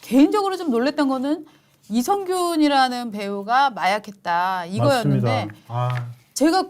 개인적으로 좀 놀랬던 거는 이성균이라는 배우가 마약했다 이거였는데 맞습니다. 제가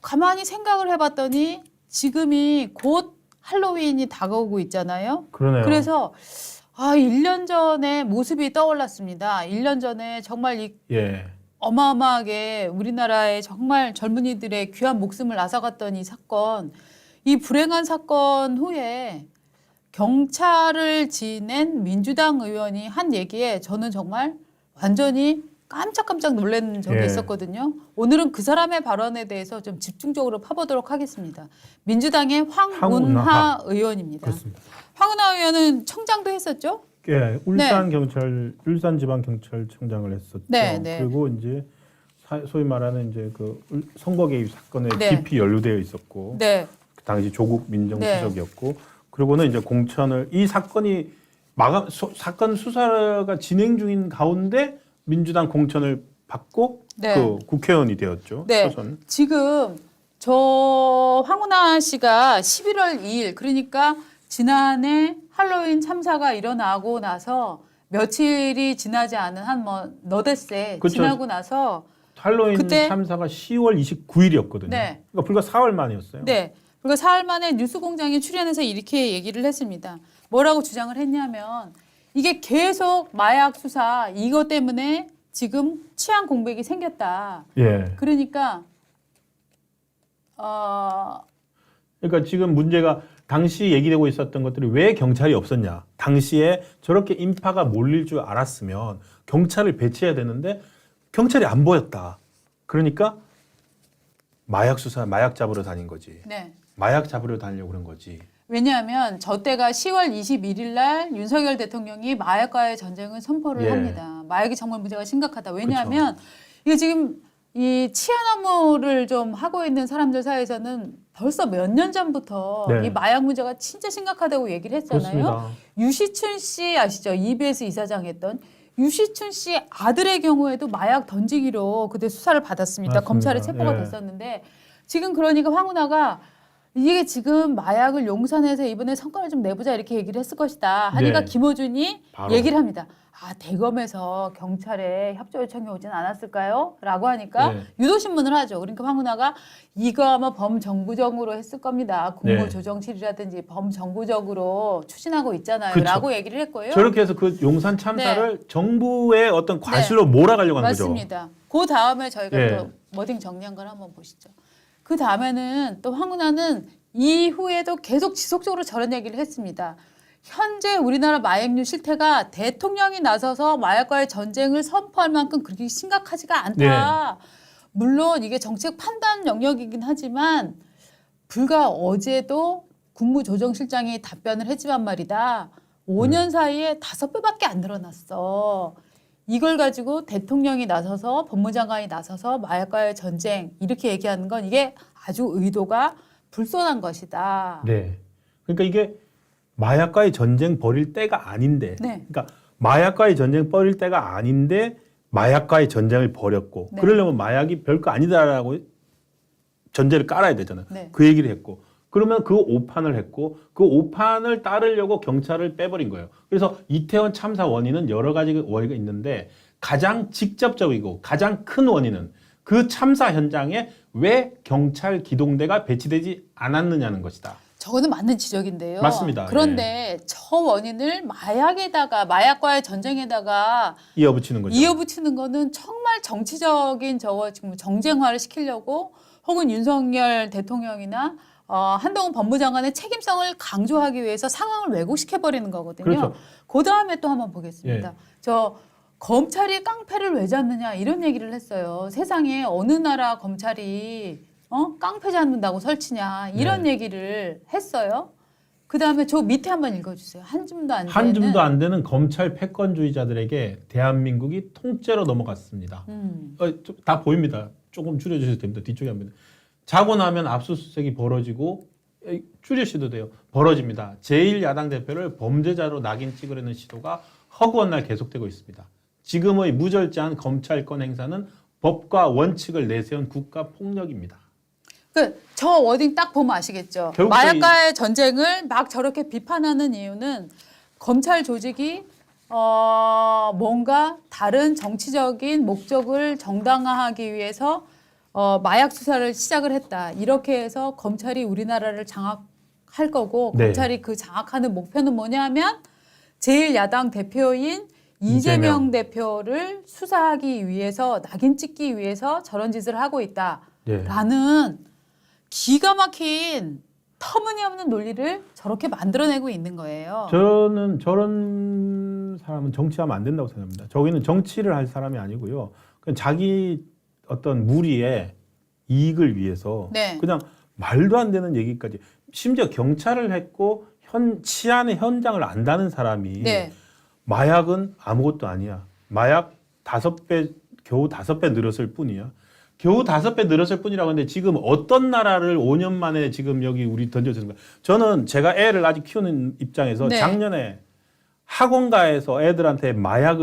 가만히 생각을 해봤더니 지금이 곧 할로윈이 다가오고 있잖아요. 그러네요. 그래서 1년 전에 모습이 떠올랐습니다. 1년 전에 정말 이 예. 어마어마하게 우리나라의 정말 젊은이들의 귀한 목숨을 앗아갔던 이 사건, 이 불행한 사건 후에 경찰을 지낸 민주당 의원이 한 얘기에 저는 정말 완전히 깜짝깜짝 놀란 적이 예. 있었거든요. 오늘은 그 사람의 발언에 대해서 좀 집중적으로 파보도록 하겠습니다. 민주당의 황운하 의원입니다. 그렇습니다. 황운하 의원은 청장도 했었죠? 예, 울산지방경찰청장을 했었죠. 네. 그리고 이제 소위 말하는 이제 그 선거 개입 사건에 네. 깊이 연루되어 있었고, 네. 그 당시 조국 민정수석이었고, 그리고는 이제 공천을 이 사건이 사건 수사가 진행 중인 가운데 민주당 공천을 받고 네. 그 국회의원이 되었죠. 네. 초선. 지금 저 황운하 씨가 11월 2일 그러니까 지난해 할로윈 참사가 일어나고 나서 며칠이 지나지 않은 한 너댓새 그렇죠. 지나고 나서 할로윈 그때 참사가 10월 29일이었거든요. 네. 그러니까 불과 4월 만이었어요. 네. 그리고 사흘 만에 뉴스공장에 출연해서 이렇게 얘기를 했습니다. 뭐라고 주장을 했냐면 이게 계속 마약 수사 이것 때문에 지금 치안 공백이 생겼다. 예. 그러니까 그러니까 지금 문제가 당시 얘기되고 있었던 것들이 왜 경찰이 없었냐. 당시에 저렇게 인파가 몰릴 줄 알았으면 경찰을 배치해야 되는데 경찰이 안 보였다. 그러니까 마약 수사, 마약 잡으러 다닌 거지. 네. 마약 잡으러 다니려고 그런 거지. 왜냐하면 저 때가 10월 21일 날 윤석열 대통령이 마약과의 전쟁을 선포를 예. 합니다. 마약이 정말 문제가 심각하다. 왜냐하면 이게 지금 이 치안 업무를 좀 하고 있는 사람들 사이에서는 벌써 몇 년 전부터 네. 이 마약 문제가 진짜 심각하다고 얘기를 했잖아요. 그렇습니다. 유시춘 씨 아시죠? EBS 이사장 했던 유시춘 씨 아들의 경우에도 마약 던지기로 그때 수사를 받았습니다. 맞습니다. 검찰에 체포가 예. 됐었는데 지금 그러니까 황운하가 이게 지금 마약을 용산에서 이번에 성과를 좀 내보자 이렇게 얘기를 했을 것이다 하니까 네. 김어준이 바로. 얘기를 합니다. 대검에서 경찰에 협조 요청이 오진 않았을까요? 라고 하니까 네. 유도신문을 하죠. 그러니까 황운하가 이거 아마 범정부적으로 했을 겁니다. 네. 국무조정실이라든지 범정부적으로 추진하고 있잖아요. 그쵸. 라고 얘기를 했고요. 저렇게 해서 그 용산 참사를 정부의 어떤 과실로 몰아가려고 하는 거죠. 맞습니다. 그 다음에 저희가 예. 또 워딩 정리한 걸 한번 보시죠. 그 다음에는 또 황운하는 이후에도 계속 지속적으로 저런 얘기를 했습니다. 현재 우리나라 마약류 실태가 대통령이 나서서 마약과의 전쟁을 선포할 만큼 그렇게 심각하지가 않다. 물론 이게 정책 판단 영역이긴 하지만 불과 어제도 국무조정실장이 답변을 했지만 말이다. 5년 사이에 5배밖에 안 늘어났어. 이걸 가지고 대통령이 나서서 법무장관이 나서서 마약과의 전쟁 이렇게 얘기하는 건 이게 아주 의도가 불손한 것이다. 네. 그러니까 이게 마약과의 전쟁 벌일 때가 아닌데, 네. 그러니까 마약과의 전쟁 벌일 때가 아닌데 마약과의 전쟁을 벌였고, 네. 그러려면 마약이 별거 아니다라고 전제를 깔아야 되잖아요. 네. 그 얘기를 했고, 그러면 그 오판을 했고, 그 오판을 따르려고 경찰을 빼버린 거예요. 그래서 이태원 참사 원인은 여러 가지 원인이 있는데 가장 직접적이고 가장 큰 원인은 그 참사 현장에 왜 경찰 기동대가 배치되지 않았느냐는 것이다. 저거는 맞는 지적인데요. 맞습니다. 그런데 저 원인을 마약과의 전쟁에다가 이어붙이는 거죠. 이어붙이는 거는 정말 정치적인 저거 지금 정쟁화를 시키려고 혹은 윤석열 대통령이나 한동훈 법무장관의 책임성을 강조하기 위해서 상황을 왜곡시켜버리는 거거든요. 그렇죠. 그 다음에 또 한번 보겠습니다. 예. 저 검찰이 깡패를 왜 잡느냐 이런 얘기를 했어요. 세상에 어느 나라 검찰이 깡패 잡는다고 설치냐 이런 얘기를 했어요. 그 다음에 저 밑에 한번 읽어주세요. 한 줌도 안 되는. 한 줌도 안 되는 검찰 패권주의자들에게 대한민국이 통째로 넘어갔습니다. 다 보입니다. 조금 줄여주셔도 됩니다. 뒤쪽에 합니다. 자고 나면 압수수색이 벌어지고 줄이셔도 돼요. 벌어집니다. 제1야당 대표를 범죄자로 낙인 찍으려는 시도가 허구한 날 계속되고 있습니다. 지금의 무절제한 검찰권 행사는 법과 원칙을 내세운 국가 폭력입니다. 저 워딩 딱 보면 아시겠죠. 마약과의 전쟁을 막 저렇게 비판하는 이유는 검찰 조직이 뭔가 다른 정치적인 목적을 정당화하기 위해서 마약 수사를 시작을 했다. 이렇게 해서 검찰이 우리나라를 장악할 거고 네. 검찰이 그 장악하는 목표는 뭐냐면 제1야당 대표인 이재명 대표를 수사하기 위해서 낙인 찍기 위해서 저런 짓을 하고 있다라는 기가 막힌 터무니없는 논리를 저렇게 만들어내고 있는 거예요. 저는 저런 사람은 정치하면 안 된다고 생각합니다. 저기는 정치를 할 사람이 아니고요. 그냥 자기 어떤 무리의 이익을 위해서 네. 그냥 말도 안 되는 얘기까지 심지어 경찰을 했고 치안의 현장을 안다는 사람이 네. 마약은 아무것도 아니야. 마약 5배 겨우 5배 늘었을 뿐이야. 겨우 5배 늘었을 뿐이라고 하는데 지금 어떤 나라를 5년 만에 지금 여기 우리 던져주는 거야. 저는 제가 애를 아직 키우는 입장에서 네. 작년에 학원가에서 애들한테 마약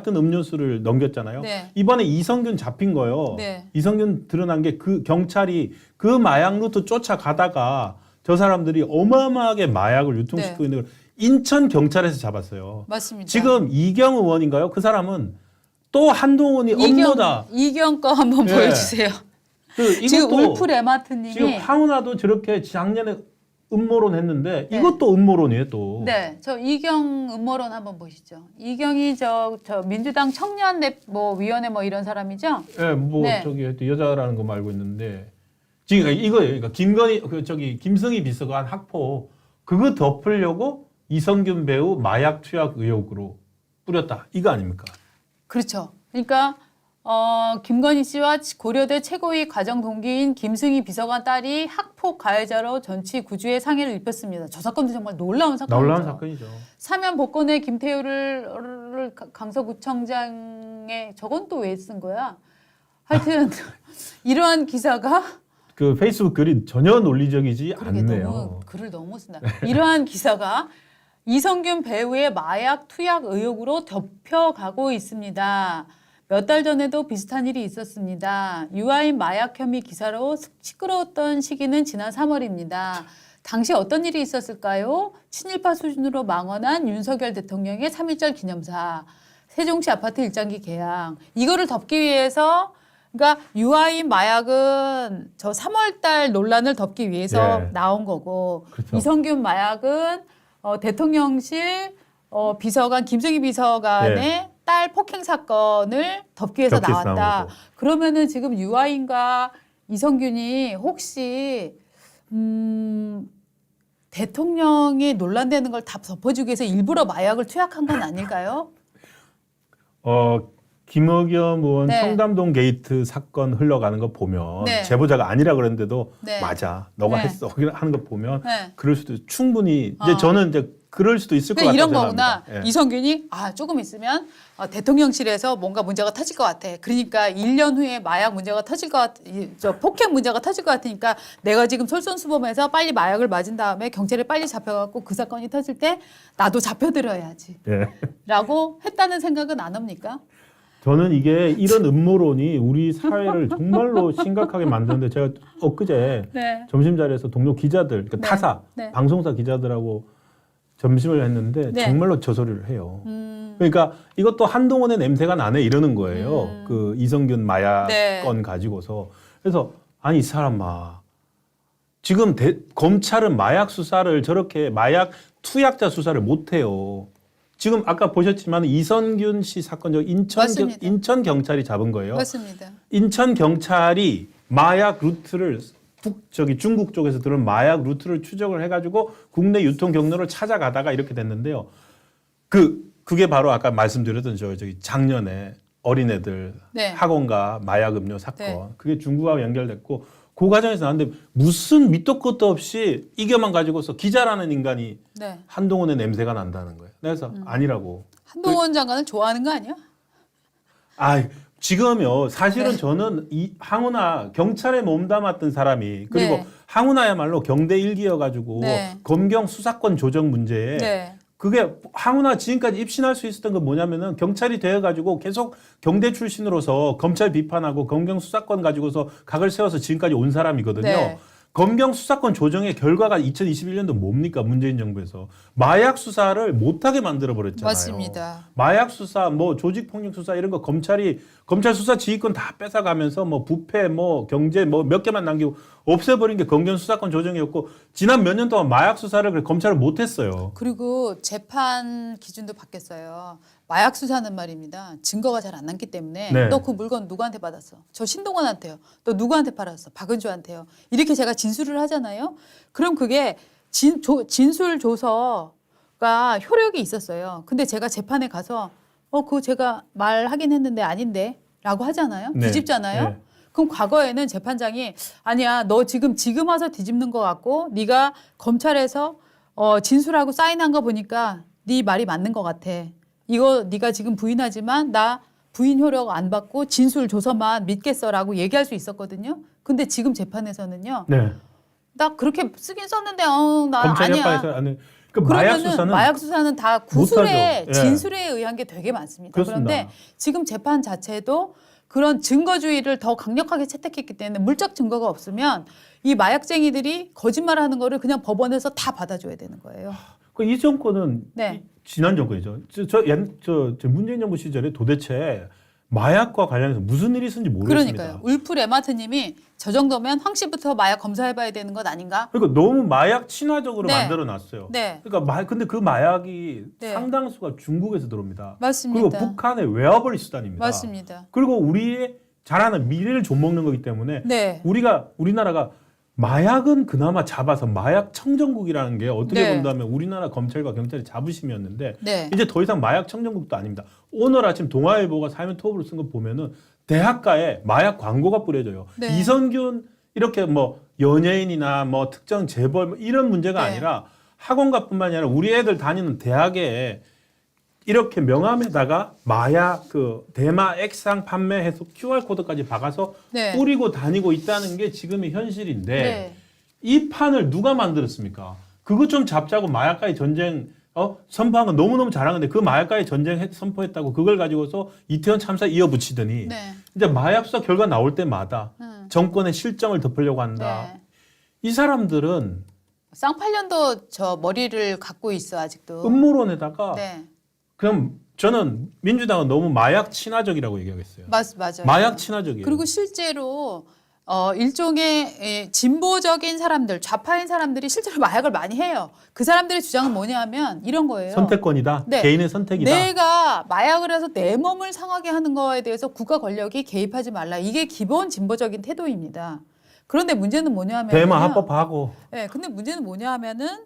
든 음료수를 넘겼잖아요. 네. 이번에 이성균 잡힌 거요. 네. 이성균 드러난 게 그 경찰이 그 마약 루트 쫓아가다가 저 사람들이 어마어마하게 마약을 유통시키고 네. 있는 걸 인천 경찰에서 잡았어요. 맞습니다. 지금 이경 의원인가요? 그 사람은 또 한동훈이 업무다. 이경 거 한번 네. 보여주세요. 지금 울프 레마트님이 지금 황운하도 저렇게 작년에 음모론 했는데 네. 이것도 음모론이에요 또. 네, 저 이경 음모론 한번 보시죠. 이경이 저 민주당 청년 위원회 이런 사람이죠? 네, 네. 저기 여자라는 거 알고 있는데 지금 이거예요. 그러니까 김성희 비서관 학포 그거 덮으려고 이성균 배우 마약 투약 의혹으로 뿌렸다. 이거 아닙니까? 그렇죠. 그러니까 김건희 씨와 고려대 최고위 과정 동기인 김승희 비서관 딸이 학폭 가해자로 전치 구주의 상해를 입혔습니다. 저 사건도 정말 놀라운 사건이죠. 놀라운 사건이죠. 사면 복권의 김태우를 강서구청장에 저건 또 왜 쓴 거야? 하여튼 이러한 기사가 그 페이스북 글이 전혀 논리적이지 않네요. 글을 너무 쓴다. 이러한 기사가 이성균 배우의 마약 투약 의혹으로 덮여가고 있습니다. 몇 달 전에도 비슷한 일이 있었습니다. 유아인 마약 혐의 기사로 시끄러웠던 시기는 지난 3월입니다. 당시 어떤 일이 있었을까요? 친일파 수준으로 망언한 윤석열 대통령의 3.1절 기념사, 세종시 아파트 일장기 개항. 이거를 덮기 위해서 그러니까 유아인 마약은 저 3월달 논란을 덮기 위해서 예. 나온 거고 그렇죠. 이성균 마약은 대통령실 비서관 김승희 비서관의 예. 딸 폭행 사건을 덮기 위해서 덮기 위해서 나왔다. 나온 거고. 그러면은 지금 유아인과 이성균이 혹시 대통령이 논란되는 걸 다 덮어주기 위해서 일부러 마약을 투약한 건 아닐까요? 김의겸 의원 네. 청담동 게이트 사건 흘러가는 거 보면 네. 제보자가 아니라 그랬는데도 네. 맞아, 너가 네. 했어 하는 거 보면 네. 그럴 수도 충분히 이제 저는 이제 그럴 수도 있을 것 같다고 이런 거구나. 생각합니다. 예. 이성균이 조금 있으면 대통령실에서 뭔가 문제가 터질 것 같아. 그러니까 1년 후에 마약 문제가 터질 것 같, 폭행 문제가 터질 것 같으니까 내가 지금 솔선수범해서 빨리 마약을 맞은 다음에 경찰에 빨리 잡혀갖고 그 사건이 터질 때 나도 잡혀들어야지. 예. 라고 했다는 생각은 안 합니까? 저는 이게 이런 음모론이 우리 사회를 정말로 심각하게 만드는데 제가 엊그제 네. 점심자리에서 동료 기자들, 그러니까 네. 타사, 네. 방송사 기자들하고 점심을 했는데 네. 정말로 저 소리를 해요. 그러니까 이것도 한동훈의 냄새가 나네 이러는 거예요. 그 이성균 마약 네. 건 가지고서. 그래서 아니 이 사람아 지금 검찰은 마약 수사를 저렇게 마약 투약자 수사를 못 해요. 지금 아까 보셨지만 이성균 씨 사건 저 인천 경찰이 잡은 거예요. 맞습니다. 인천 경찰이 마약 루트를 중국 쪽에서 들어온 마약 루트를 추적을 해가지고 국내 유통 경로를 찾아가다가 이렇게 됐는데요. 그게 바로 아까 말씀드렸던 저기 작년에 어린애들 네. 학원가 마약 음료 사건. 네. 그게 중국하고 연결됐고 그 과정에서 나왔는데 무슨 밑도 끝도 없이 이겨만 가지고서 기자라는 인간이 네. 한동훈의 냄새가 난다는 거예요. 그래서 아니라고. 한동훈 장관을 좋아하는 거 아니야? 지금요. 사실은 네. 저는 이 항우나 경찰에 몸담았던 사람이 그리고 네. 항우나야말로 경대 일기여가지고 네. 검경 수사권 조정 문제에 네. 그게 항우나 지금까지 입신할 수 있었던 건 뭐냐면은 경찰이 되어가지고 계속 경대 출신으로서 검찰 비판하고 검경 수사권 가지고서 각을 세워서 지금까지 온 사람이거든요. 네. 검경 수사권 조정의 결과가 2021년도 뭡니까? 문재인 정부에서 마약 수사를 못하게 만들어 버렸잖아요. 맞습니다. 마약 수사, 뭐 조직폭력 수사 이런 거 검찰 수사 지휘권 다 뺏어가면서 뭐 부패, 뭐 경제 뭐 몇 개만 남기고 없애버린 게 검경 수사권 조정이었고 지난 몇 년 동안 마약 수사를 검찰을 못했어요. 그리고 재판 기준도 바뀌었어요. 마약 수사는 말입니다. 증거가 잘 안 남기 때문에 네. 너 그 물건 누구한테 받았어? 저 신동원한테요. 너 누구한테 팔았어? 박은주한테요. 이렇게 제가 진술을 하잖아요. 그럼 그게 진술 조서가 효력이 있었어요. 근데 제가 재판에 가서 그거 제가 말하긴 했는데 아닌데 라고 하잖아요. 네. 뒤집잖아요. 네. 그럼 과거에는 재판장이 아니야 너 지금 와서 뒤집는 것 같고 네가 검찰에서 진술하고 사인한 거 보니까 네 말이 맞는 것 같아. 이거 네가 지금 부인하지만 나 부인 효력 안 받고 진술 조서만 믿겠어라고 얘기할 수 있었거든요. 근데 지금 재판에서는요. 네. 나 그렇게 쓰긴 썼는데 나 검찰 아니야. 협박에서 아니 그 마약 수사는 마약 수사는 다 구술에 못하죠. 예. 진술에 의한 게 되게 많습니다. 그렇습니다. 그런데 지금 재판 자체도 그런 증거주의를 더 강력하게 채택했기 때문에 물적 증거가 없으면 이 마약쟁이들이 거짓말하는 거를 그냥 법원에서 다 받아줘야 되는 거예요. 이 정권은 네. 지난 정권이죠. 저 문재인 정부 시절에 도대체 마약과 관련해서 무슨 일이 있었는지 모르겠습니다. 그러니까요. 울프 레마트님이 저 정도면 황 씨부터 마약 검사해봐야 되는 것 아닌가? 그러니까 너무 마약 친화적으로 네. 만들어놨어요. 네, 그러니까 근데 그 마약이 네. 상당수가 중국에서 들어옵니다. 맞습니다. 그리고 북한의 외화벌이 수단입니다. 맞습니다. 그리고 우리의 자라는 미래를 좀먹는 거기 때문에 네, 우리나라가 마약은 그나마 잡아서 마약 청정국이라는 게 어떻게 네. 본다면 우리나라 검찰과 경찰이 자부심이었는데 네, 이제 더 이상 마약 청정국도 아닙니다. 오늘 아침 동아일보가 사면 톱으로 쓴 거 보면은 대학가에 마약 광고가 뿌려져요. 네. 이선균 이렇게 뭐 연예인이나 뭐 특정 재벌 뭐 이런 문제가 네. 아니라 학원가뿐만이 아니라 우리 애들 다니는 대학에 이렇게 명함에다가 마약 그 대마 액상 판매해서 QR 코드까지 박아서 네. 뿌리고 다니고 있다는 게 지금의 현실인데 네. 이 판을 누가 만들었습니까? 그거 좀 잡자고 마약과의 전쟁 선포한 건 너무너무 잘하는데 그 마약과의 전쟁 선포했다고 그걸 가지고서 이태원 참사 이어붙이더니 네. 이제 마약 수사 결과 나올 때마다 정권의 실정을 덮으려고 한다. 네. 이 사람들은 쌍팔년도 저 머리를 갖고 있어 아직도. 음모론에다가 네, 그럼 저는 민주당은 너무 마약 친화적이라고 얘기하겠어요. 맞아요. 마약 친화적이에요. 그리고 실제로 일종의 진보적인 사람들, 좌파인 사람들이 실제로 마약을 많이 해요. 그 사람들의 주장은 뭐냐면 이런 거예요. 선택권이다. 네. 개인의 선택이다. 내가 마약을 해서 내 몸을 상하게 하는 거에 대해서 국가 권력이 개입하지 말라. 이게 기본 진보적인 태도입니다. 그런데 문제는 뭐냐면 대마 합법하고 네, 근데 문제는 뭐냐면은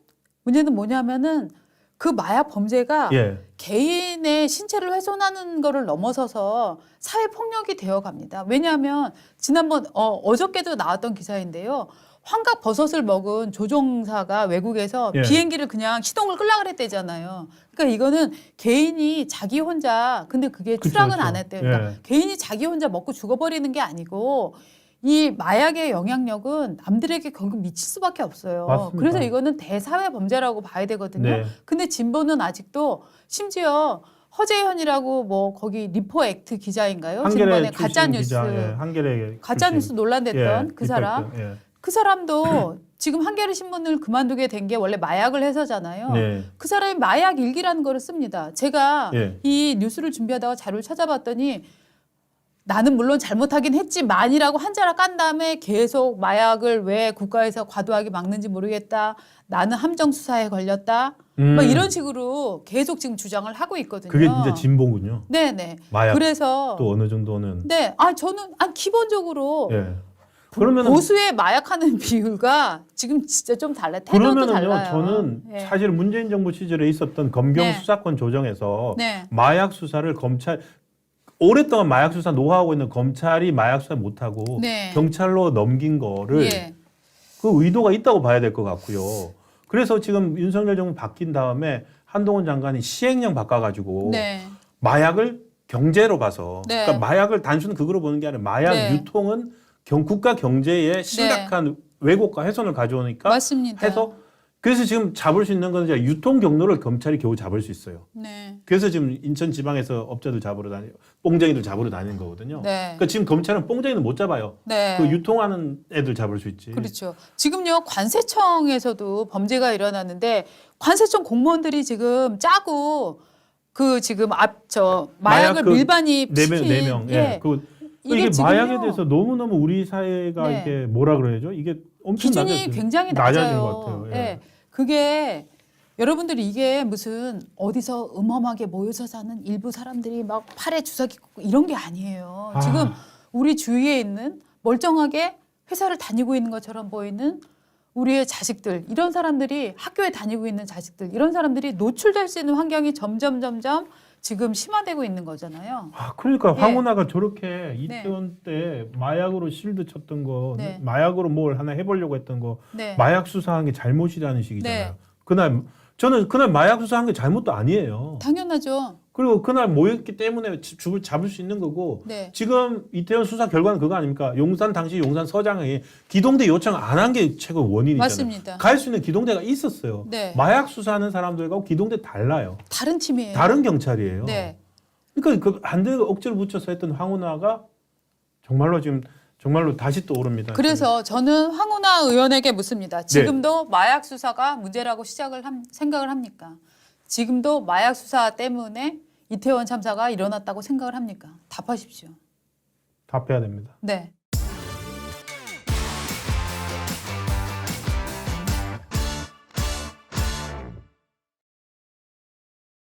그 마약 범죄가 예. 개인의 신체를 훼손하는 거를 넘어서서 사회 폭력이 되어 갑니다. 왜냐하면 지난번 어저께도 나왔던 기사인데요. 환각 버섯을 먹은 조종사가 외국에서 예. 비행기를 그냥 시동을 끌라 그랬대잖아요. 그러니까 이거는 개인이 자기 혼자 근데 그게 그쵸, 추락은 그쵸. 안 했대요. 그러니까 예. 개인이 자기 혼자 먹고 죽어버리는 게 아니고 이 마약의 영향력은 남들에게 결국 미칠 수밖에 없어요. 맞습니다. 그래서 이거는 대사회 범죄라고 봐야 되거든요. 네. 근데 진보는 아직도 심지어 허재현이라고 뭐 거기 리포 액트 기자인가요? 한겨레 지난번에 출신 가짜 뉴스 기자, 예. 한겨레 가짜 뉴스 출신. 논란됐던 예, 그 사람. 리포트, 예. 그 사람도 지금 한겨레 신문을 그만두게 된 게 원래 마약을 해서잖아요. 네. 그 사람이 마약 일기라는 거를 씁니다. 제가 예. 이 뉴스를 준비하다가 자료를 찾아봤더니 나는 물론 잘못하긴 했지만이라고 한자를 깐 다음에 계속 마약을 왜 국가에서 과도하게 막는지 모르겠다. 나는 함정 수사에 걸렸다. 막 이런 식으로 계속 지금 주장을 하고 있거든요. 그게 진짜 진보군요. 네네. 마약 그래서 또 어느 정도는 네, 저는 기본적으로 예. 그러면은 보수에 마약하는 비율가 지금 진짜 좀 달라요. 태도도 그러면은요, 달라요. 저는 예. 사실 문재인 정부 시절에 있었던 검경 네. 수사권 조정에서 네. 마약 수사를 오랫동안 마약 수사 노하우하고 있는 검찰이 마약 수사 못하고 네. 경찰로 넘긴 거를 예. 그 의도가 있다고 봐야 될 것 같고요. 그래서 지금 윤석열 정부 바뀐 다음에 한동훈 장관이 시행령 바꿔가지고 네. 마약을 경제로 봐서 네. 그러니까 마약을 단순히 그거로 보는 게 아니라 마약 네. 유통은 국가 경제에 심각한 왜곡과 훼손을 가져오니까 맞습니다. 해서 그래서 지금 잡을 수 있는 건 이제 유통 경로를 검찰이 겨우 잡을 수 있어요. 네. 그래서 지금 인천 지방에서 업자들 잡으러 다니고 뽕쟁이들 잡으러 다니는 거거든요. 네. 그러니까 지금 검찰은 뽕쟁이는 못 잡아요. 네. 그 유통하는 애들 잡을 수 있지. 그렇죠. 지금요 관세청에서도 범죄가 일어났는데 관세청 공무원들이 지금 짜고 그 지금 마약을 그 밀반입 네 시킨 명. 예. 예. 이게 지금요, 마약에 대해서 너무너무 우리 사회가 네. 이게 뭐라 그래야죠? 이게 엄청 기준이 굉장히 낮아진 것 낮아요. 같아요. 예. 예. 그게 여러분들이 이게 무슨 어디서 음험하게 모여서 사는 일부 사람들이 막 팔에 주사기 꽂고 이런 게 아니에요. 아. 지금 우리 주위에 있는 멀쩡하게 회사를 다니고 있는 것처럼 보이는 우리의 자식들, 이런 사람들이 학교에 다니고 있는 자식들, 이런 사람들이 노출될 수 있는 환경이 점점 지금 심화되고 있는 거잖아요. 아, 그러니까 예. 황운하가 저렇게 이태원 때 마약으로 실드 쳤던 거, 네. 마약으로 뭘 하나 해보려고 했던 거, 네. 마약 수사한 게 잘못이라는 식이잖아요. 네. 저는 그날 마약 수사한 게 잘못도 아니에요. 당연하죠. 그리고 그날 모였기 때문에 죽을 잡을 수 있는 거고 네. 지금 이태원 수사 결과는 그거 아닙니까? 당시 용산 서장이 기동대 요청 안 한 게 최고 원인이잖아요. 맞습니다. 갈 수 있는 기동대가 있었어요. 네. 마약 수사하는 사람들과 기동대 달라요. 다른 팀이에요. 다른 경찰이에요. 네. 그러니까 그 한대 억지로 붙여서 했던 황운하가 정말로 다시 또 오릅니다. 그래서 저는 황운하 의원에게 묻습니다. 지금도 마약 수사가 문제라고 생각을 합니까? 지금도 마약 수사 때문에 이태원 참사가 일어났다고 생각을 합니까? 답하십시오. 답해야 됩니다. 네.